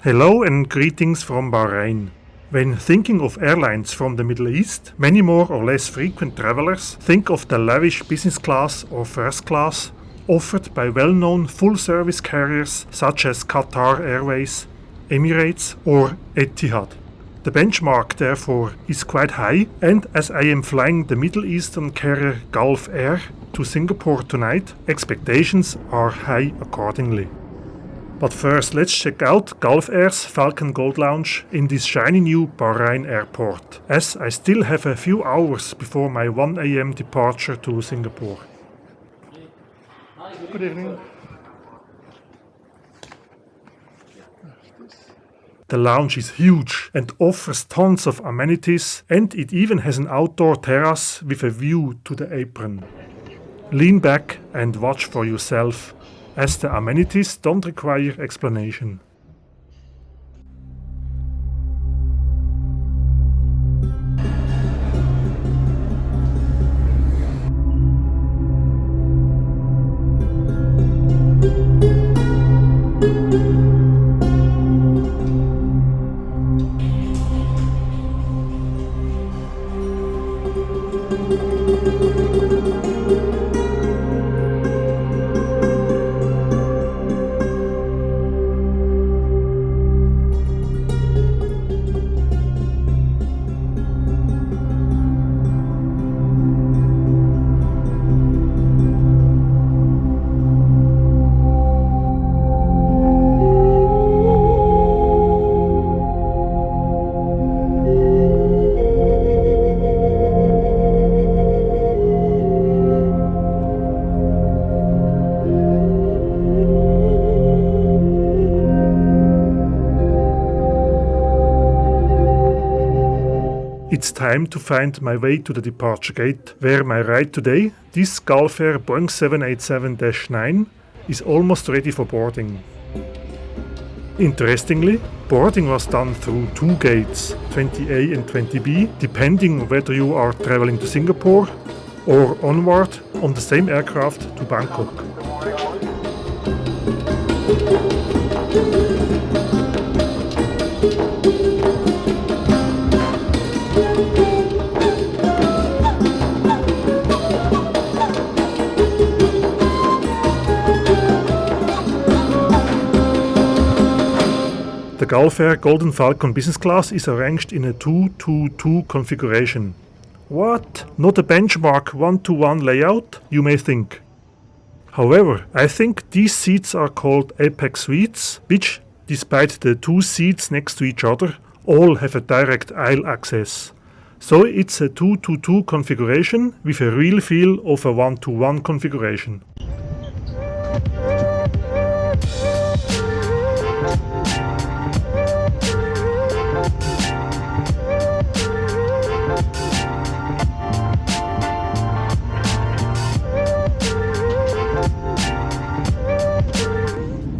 Hello and greetings from Bahrain. When thinking of airlines from the Middle East, many more or less frequent travelers think of the lavish business class or first class offered by well-known full-service carriers such as Qatar Airways, Emirates or Etihad. The benchmark, therefore, is quite high, and as I am flying the Middle Eastern carrier Gulf Air to Singapore tonight, expectations are high accordingly. But first, let's check out Gulf Air's Falcon Gold lounge in this shiny new Bahrain airport, as I still have a few hours before my 1 a.m. departure to Singapore. Good evening. The lounge is huge and offers tons of amenities, and it even has an outdoor terrace with a view to the apron. Lean back and watch for yourself, as the amenities don't require explanation. It's time to find my way to the departure gate, where my ride today, this Gulf Air Boeing 787-9, is almost ready for boarding. Interestingly, boarding was done through two gates, 20A and 20B, depending whether you are traveling to Singapore or onward on the same aircraft to Bangkok. The Gulf Air Golden Falcon Business Class is arranged in a 2-2-2 configuration. What? Not a benchmark 1-to-1 layout, you may think. However, I think these seats are called Apex suites, which, despite the two seats next to each other, all have a direct aisle access. So it's a 2-to-2 configuration with a real feel of a 1-to-1 configuration.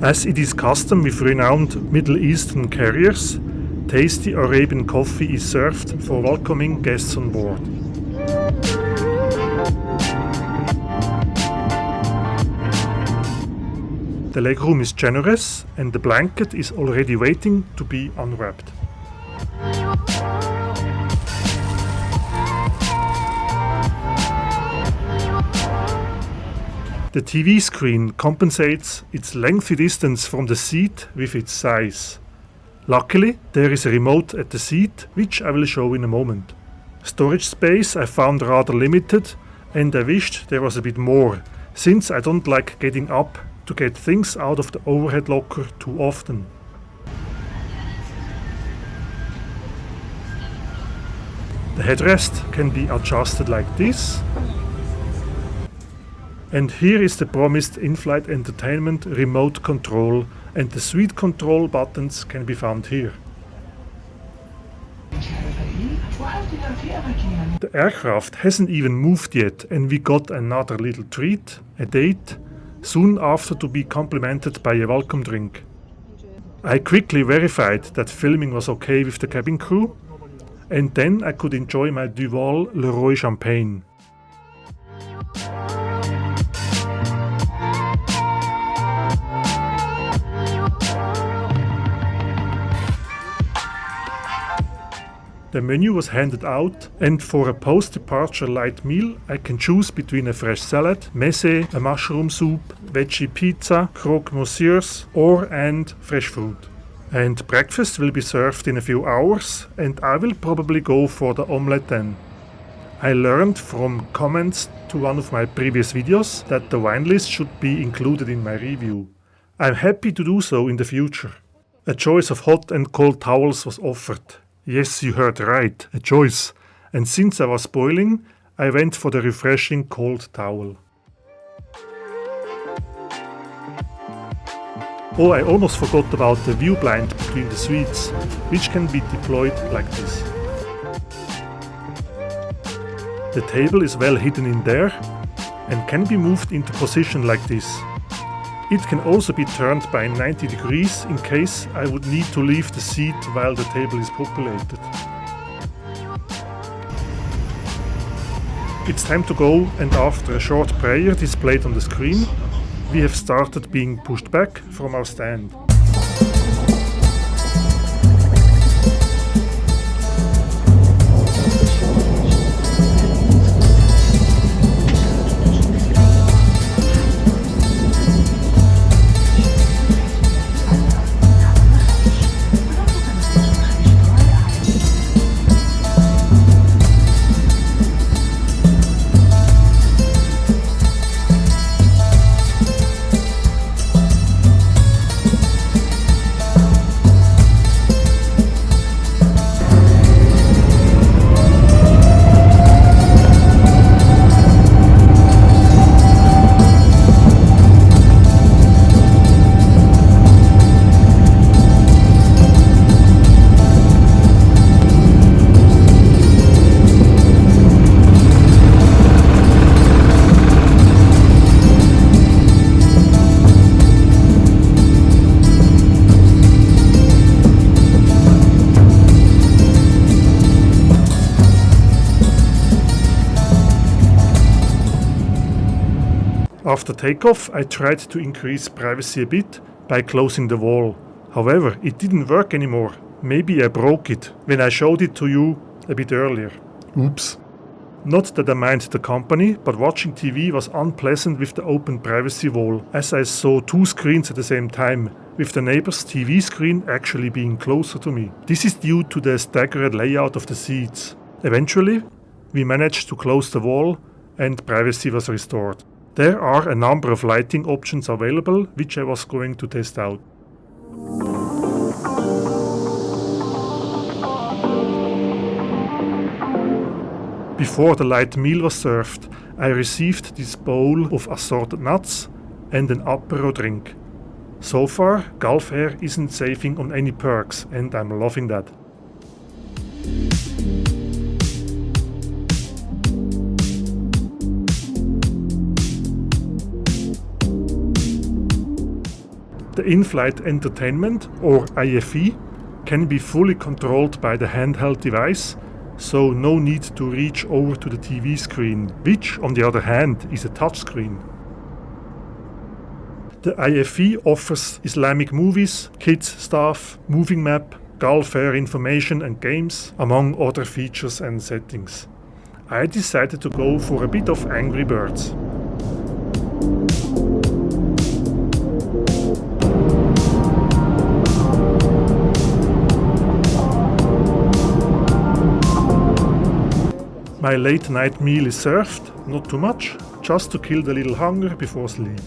As it is custom with renowned Middle Eastern carriers, tasty Arabian coffee is served for welcoming guests on board. The legroom is generous and the blanket is already waiting to be unwrapped. The TV screen compensates its lengthy distance from the seat with its size. Luckily, there is a remote at the seat, which I will show in a moment. Storage space I found rather limited, and I wished there was a bit more, since I don't like getting up to get things out of the overhead locker too often. The headrest can be adjusted like this. And here is the promised in-flight entertainment remote control, and the suite control buttons can be found here. The aircraft hasn't even moved yet, and we got another little treat, a date, soon after to be complimented by a welcome drink. I quickly verified that filming was okay with the cabin crew, and then I could enjoy my Duval Leroy champagne. The menu was handed out, and for a post-departure light meal I can choose between a fresh salad, meze, a mushroom soup, veggie pizza, croque monsieurs and fresh fruit. And breakfast will be served in a few hours, and I will probably go for the omelette then. I learned from comments to one of my previous videos that the wine list should be included in my review. I'm happy to do so in the future. A choice of hot and cold towels was offered. Yes, you heard right, a choice. And since I was boiling, I went for the refreshing cold towel. Oh, I almost forgot about the view blind between the suites, which can be deployed like this. The table is well hidden in there and can be moved into position like this. It can also be turned by 90 degrees in case I would need to leave the seat while the table is populated. It's time to go, and after a short prayer displayed on the screen, we have started being pushed back from our stand. After takeoff, I tried to increase privacy a bit by closing the wall. However, it didn't work anymore. Maybe I broke it when I showed it to you a bit earlier. Oops. Not that I mind the company, but watching TV was unpleasant with the open privacy wall, as I saw two screens at the same time, with the neighbor's TV screen actually being closer to me. This is due to the staggered layout of the seats. Eventually, we managed to close the wall and privacy was restored. There are a number of lighting options available, which I was going to test out. Before the light meal was served, I received this bowl of assorted nuts and an apéro drink. So far, Gulf Air isn't saving on any perks, and I'm loving that. The in-flight entertainment, or IFE, can be fully controlled by the handheld device, so no need to reach over to the TV screen, which, on the other hand, is a touchscreen. The IFE offers Islamic movies, kids stuff, moving map, Gulf Air information and games, among other features and settings. I decided to go for a bit of Angry Birds. My late night meal is served, not too much, just to kill the little hunger before sleep.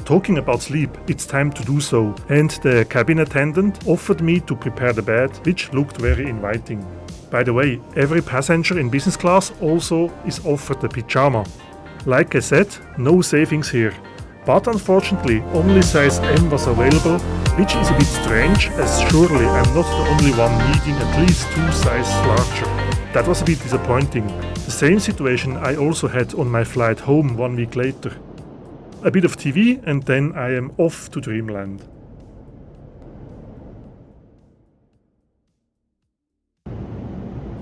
Talking about sleep, it's time to do so, and the cabin attendant offered me to prepare the bed, which looked very inviting. By the way, every passenger in business class also is offered a pyjama. Like I said, no savings here. But unfortunately, only size M was available, which is a bit strange, as surely I'm not the only one needing at least 2 sizes larger. That was a bit disappointing. The same situation I also had on my flight home 1 week later. A bit of TV and then I am off to dreamland.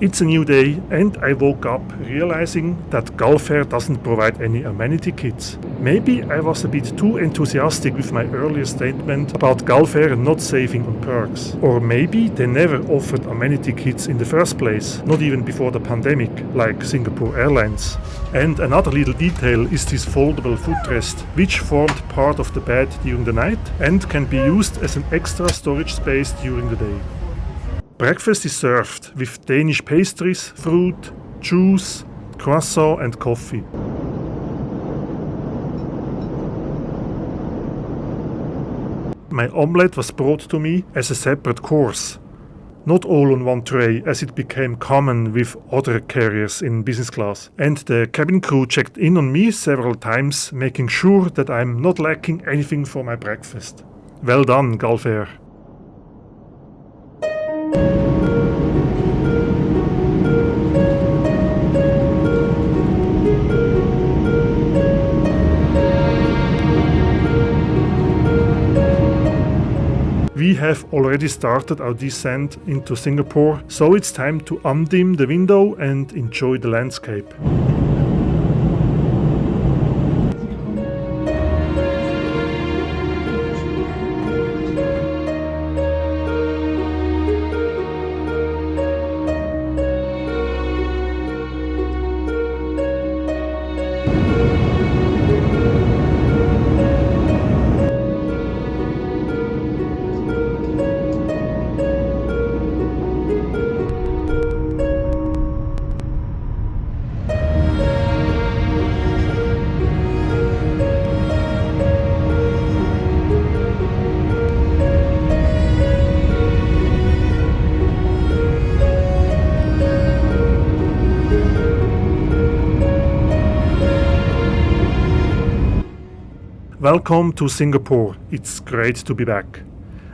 It's a new day and I woke up realizing that Gulf Air doesn't provide any amenity kits. Maybe I was a bit too enthusiastic with my earlier statement about Gulf Air not saving on perks. Or maybe they never offered amenity kits in the first place, not even before the pandemic, like Singapore Airlines. And another little detail is this foldable footrest, which formed part of the bed during the night and can be used as an extra storage space during the day. Breakfast is served with Danish pastries, fruit, juice, croissant and coffee. My omelette was brought to me as a separate course, not all on one tray as it became common with other carriers in business class. And the cabin crew checked in on me several times, making sure that I'm not lacking anything for my breakfast. Well done, Gulf Air. We have already started our descent into Singapore, so it's time to undim the window and enjoy the landscape. Welcome to Singapore, it's great to be back.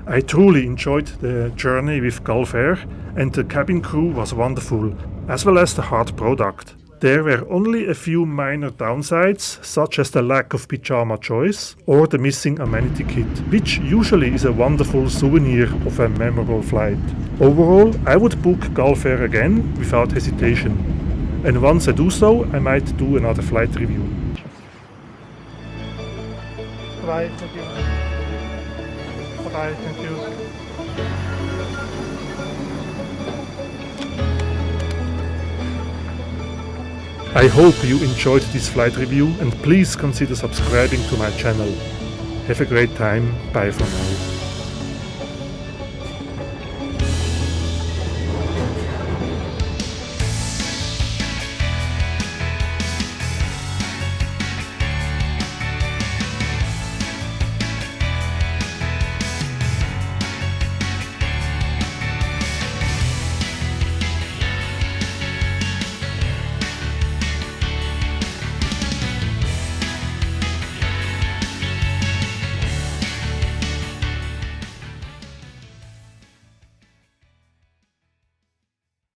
I truly enjoyed the journey with Gulf Air and the cabin crew was wonderful, as well as the hard product. There were only a few minor downsides, such as the lack of pyjama choice or the missing amenity kit, which usually is a wonderful souvenir of a memorable flight. Overall, I would book Gulf Air again without hesitation. And once I do so, I might do another flight review. Bye, thank you. Bye, thank you. I hope you enjoyed this flight review and please consider subscribing to my channel. Have a great time, bye for now.